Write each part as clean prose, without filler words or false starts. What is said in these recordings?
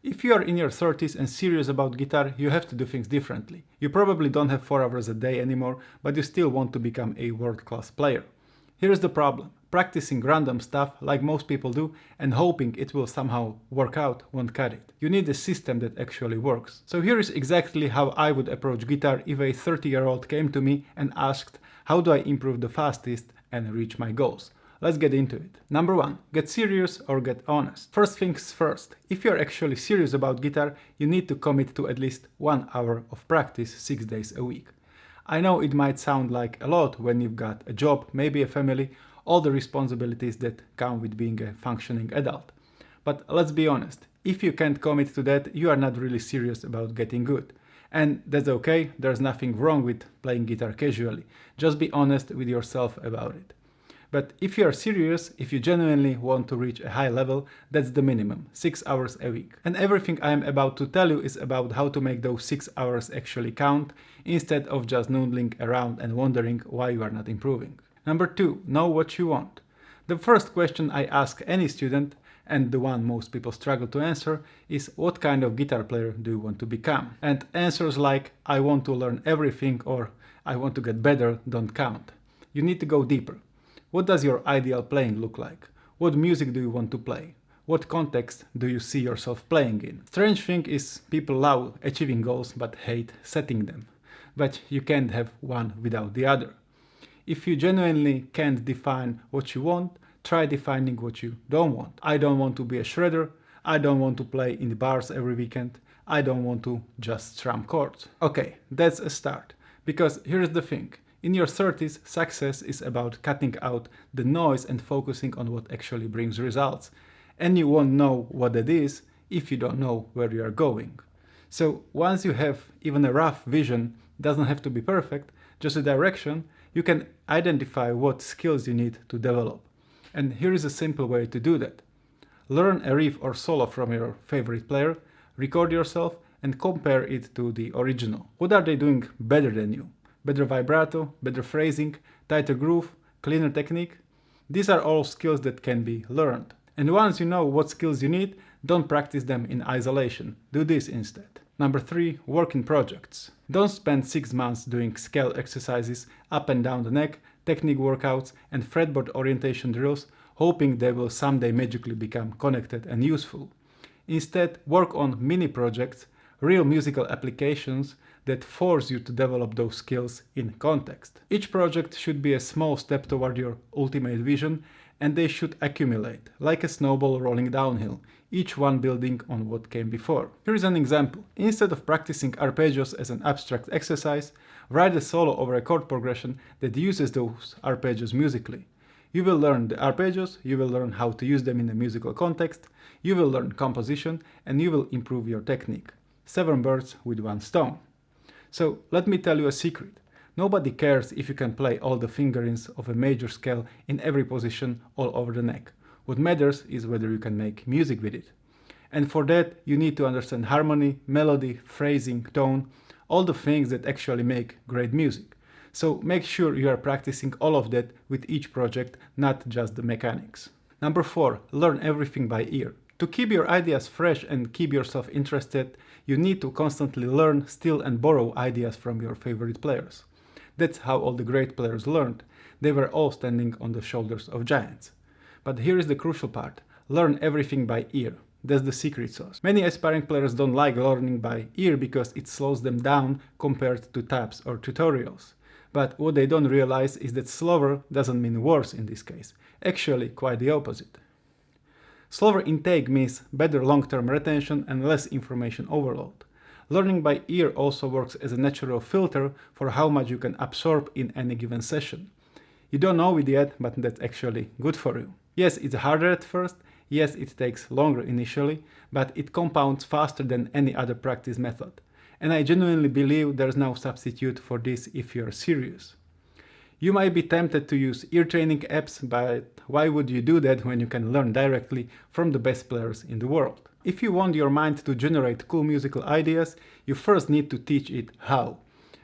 If you are in your 30s and serious about guitar, you have to do things differently. You probably don't have 4 hours a day anymore, but you still want to become a world-class player. Here's the problem. Practicing random stuff, like most people do, and hoping it will somehow work out won't cut it. You need a system that actually works. So here is exactly how I would approach guitar if a 30-year-old came to me and asked, how do I improve the fastest and reach my goals? Let's get into it. Number 1. Get serious or get honest. First things first, if you're actually serious about guitar, you need to commit to at least 1 hour of practice 6 days a week. I know it might sound like a lot when you've got a job, maybe a family, all the responsibilities that come with being a functioning adult. But let's be honest, if you can't commit to that, you are not really serious about getting good. And that's okay, there's nothing wrong with playing guitar casually. Just be honest with yourself about it. But if you are serious, if you genuinely want to reach a high level, that's the minimum, 6 hours a week. And everything I am about to tell you is about how to make those 6 hours actually count, instead of just noodling around and wondering why you are not improving. Number 2, know what you want. The first question I ask any student, and the one most people struggle to answer, is what kind of guitar player do you want to become? And answers like, I want to learn everything or I want to get better don't count. You need to go deeper. What does your ideal playing look like? What music do you want to play? What context do you see yourself playing in? Strange thing is, people love achieving goals but hate setting them. But you can't have one without the other. If you genuinely can't define what you want, try defining what you don't want. I don't want to be a shredder. I don't want to play in the bars every weekend. I don't want to just strum chords. Okay, that's a start. Because here's the thing. In your 30s, success is about cutting out the noise and focusing on what actually brings results. And you won't know what that is if you don't know where you are going. So once you have even a rough vision, doesn't have to be perfect, just a direction, you can identify what skills you need to develop. And here is a simple way to do that. Learn a riff or solo from your favorite player, record yourself, and compare it to the original. What are they doing better than you? Better vibrato, better phrasing, tighter groove, cleaner technique? These are all skills that can be learned. And once you know what skills you need, don't practice them in isolation. Do this instead. Number 3, work in projects. Don't spend 6 months doing scale exercises up and down the neck, technique workouts, and fretboard orientation drills, hoping they will someday magically become connected and useful. Instead, work on mini projects, real musical applications that force you to develop those skills in context. Each project should be a small step toward your ultimate vision, and they should accumulate, like a snowball rolling downhill, each one building on what came before. Here is an example. Instead of practicing arpeggios as an abstract exercise, write a solo over a chord progression that uses those arpeggios musically. You will learn the arpeggios, you will learn how to use them in a musical context, you will learn composition, and you will improve your technique. 7 birds with 1 stone. So let me tell you a secret. Nobody cares if you can play all the fingerings of a major scale in every position all over the neck. What matters is whether you can make music with it. And for that, you need to understand harmony, melody, phrasing, tone, all the things that actually make great music. So make sure you are practicing all of that with each project, not just the mechanics. Number 4, learn everything by ear. To keep your ideas fresh and keep yourself interested, you need to constantly learn, steal and borrow ideas from your favorite players. That's how all the great players learned. They were all standing on the shoulders of giants. But here is the crucial part. Learn everything by ear. That's the secret sauce. Many aspiring players don't like learning by ear because it slows them down compared to tabs or tutorials. But what they don't realize is that slower doesn't mean worse in this case. Actually, quite the opposite. Slower intake means better long-term retention and less information overload. Learning by ear also works as a natural filter for how much you can absorb in any given session. You don't know it yet, but that's actually good for you. Yes, it's harder at first, yes, it takes longer initially, but it compounds faster than any other practice method. And I genuinely believe there's no substitute for this if you're serious. You might be tempted to use ear training apps, but why would you do that when you can learn directly from the best players in the world? If you want your mind to generate cool musical ideas, you first need to teach it how.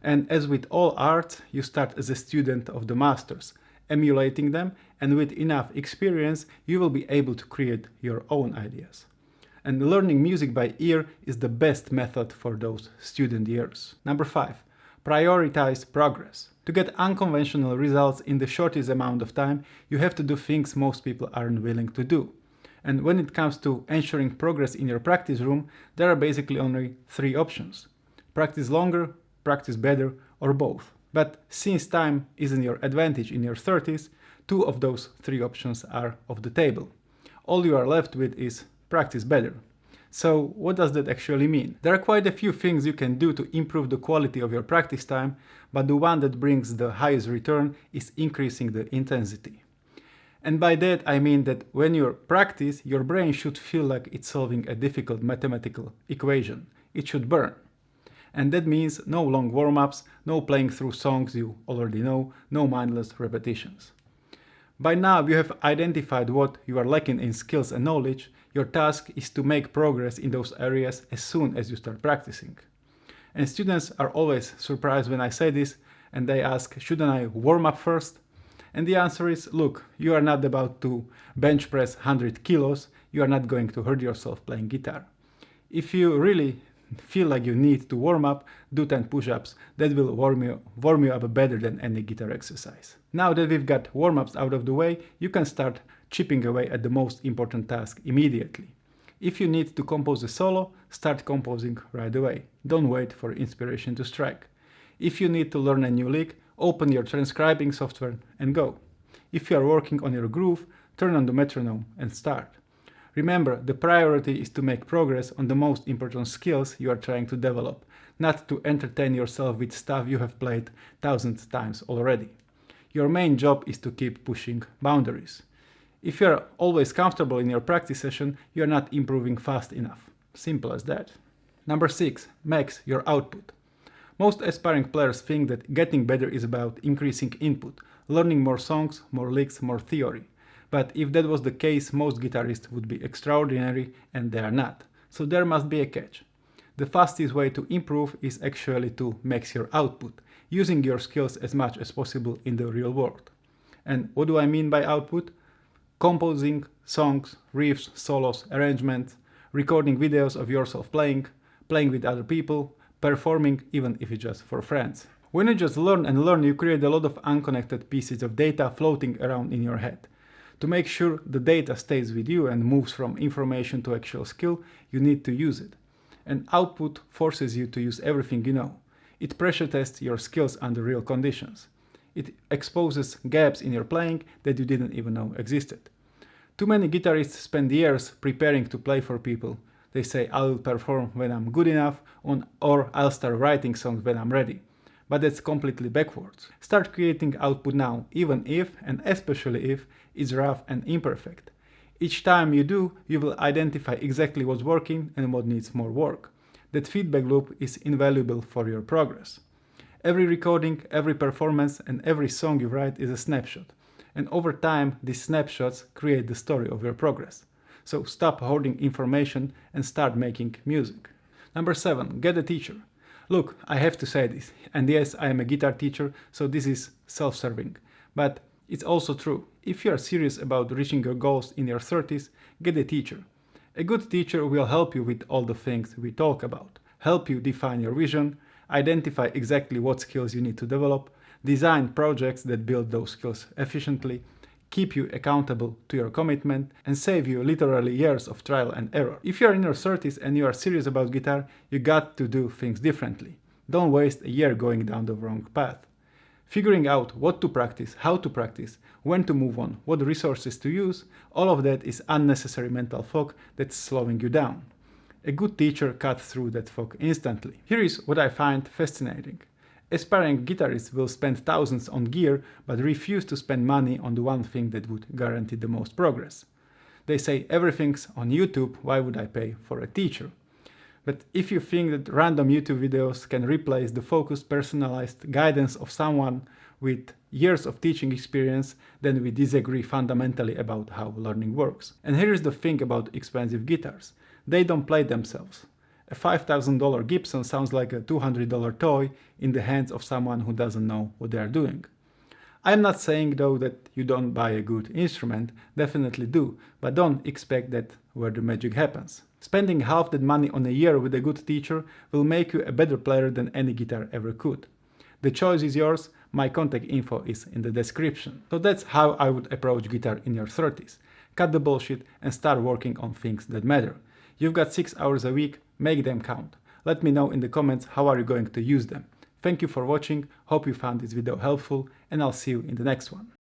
And as with all arts, you start as a student of the masters, emulating them, and with enough experience, you will be able to create your own ideas. and learning music by ear is the best method for those student years. Number 5. Prioritize progress. To get unconventional results in the shortest amount of time, you have to do things most people aren't willing to do. And when it comes to ensuring progress in your practice room, there are basically only 3 options. Practice longer, practice better, or both. But since time isn't your advantage in your 30s, 2 of those 3 options are off the table. All you are left with is practice better. So what does that actually mean? There are quite a few things you can do to improve the quality of your practice time, but the one that brings the highest return is increasing the intensity. And by that I mean that when you practice, your brain should feel like it's solving a difficult mathematical equation. It should burn. And that means no long warm-ups, no playing through songs you already know, no mindless repetitions. By now you have identified what you are lacking in skills and knowledge. Your task is to make progress in those areas as soon as you start practicing. And students are always surprised when I say this, and they ask, shouldn't I warm up first? And the answer is, look, you are not about to bench press 100 kilos, you are not going to hurt yourself playing guitar. If you really feel like you need to warm up, do 10 push-ups. That will warm you up better than any guitar exercise. Now that we've got warm-ups out of the way, you can start chipping away at the most important task immediately. If you need to compose a solo, start composing right away. Don't wait for inspiration to strike. If you need to learn a new lick, open your transcribing software and go. If you are working on your groove, turn on the metronome and start. Remember, the priority is to make progress on the most important skills you are trying to develop, not to entertain yourself with stuff you have played thousands of times already. Your main job is to keep pushing boundaries. If you are always comfortable in your practice session, you are not improving fast enough. Simple as that. Number 6. Max your output. Most aspiring players think that getting better is about increasing input, learning more songs, more licks, more theory. But if that was the case, most guitarists would be extraordinary, and they are not. So there must be a catch. The fastest way to improve is actually to max your output, using your skills as much as possible in the real world. And what do I mean by output? Composing songs, riffs, solos, arrangements, recording videos of yourself playing, playing with other people, performing, even if it's just for friends. When you just learn and learn, you create a lot of unconnected pieces of data floating around in your head. To make sure the data stays with you and moves from information to actual skill, you need to use it. And output forces you to use everything you know. It pressure tests your skills under real conditions. It exposes gaps in your playing that you didn't even know existed. Too many guitarists spend years preparing to play for people. They say, I'll perform when I'm good enough, or I'll start writing songs when I'm ready. But that's completely backwards. Start creating output now, even if, and especially if, it's rough and imperfect. Each time you do, you will identify exactly what's working and what needs more work. That feedback loop is invaluable for your progress. Every recording, every performance, and every song you write is a snapshot. And over time, these snapshots create the story of your progress. So stop hoarding information and start making music. Number 7, get a teacher. Look, I have to say this, and yes, I am a guitar teacher, so this is self-serving. But it's also true. If you are serious about reaching your goals in your 30s, get a teacher. A good teacher will help you with all the things we talk about, help you define your vision, identify exactly what skills you need to develop, design projects that build those skills efficiently, keep you accountable to your commitment, and save you literally years of trial and error. If you are in your 30s and you are serious about guitar, you got to do things differently. Don't waste a year going down the wrong path. Figuring out what to practice, how to practice, when to move on, what resources to use, all of that is unnecessary mental fog that's slowing you down. A good teacher cuts through that fog instantly. Here is what I find fascinating. Aspiring guitarists will spend thousands on gear, but refuse to spend money on the one thing that would guarantee the most progress. They say everything's on YouTube, why would I pay for a teacher? But if you think that random YouTube videos can replace the focused, personalized guidance of someone with years of teaching experience, then we disagree fundamentally about how learning works. And here is the thing about expensive guitars. They don't play themselves. A $5,000 Gibson sounds like a $200 toy in the hands of someone who doesn't know what they are doing. I'm not saying though that you don't buy a good instrument, definitely do, but don't expect that where the magic happens. Spending half that money on a year with a good teacher will make you a better player than any guitar ever could. The choice is yours, my contact info is in the description. So that's how I would approach guitar in your 30s. Cut the bullshit and start working on things that matter. You've got 6 hours a week, make them count. Let me know in the comments how are you going to use them. Thank you for watching, hope you found this video helpful, and I'll see you in the next one.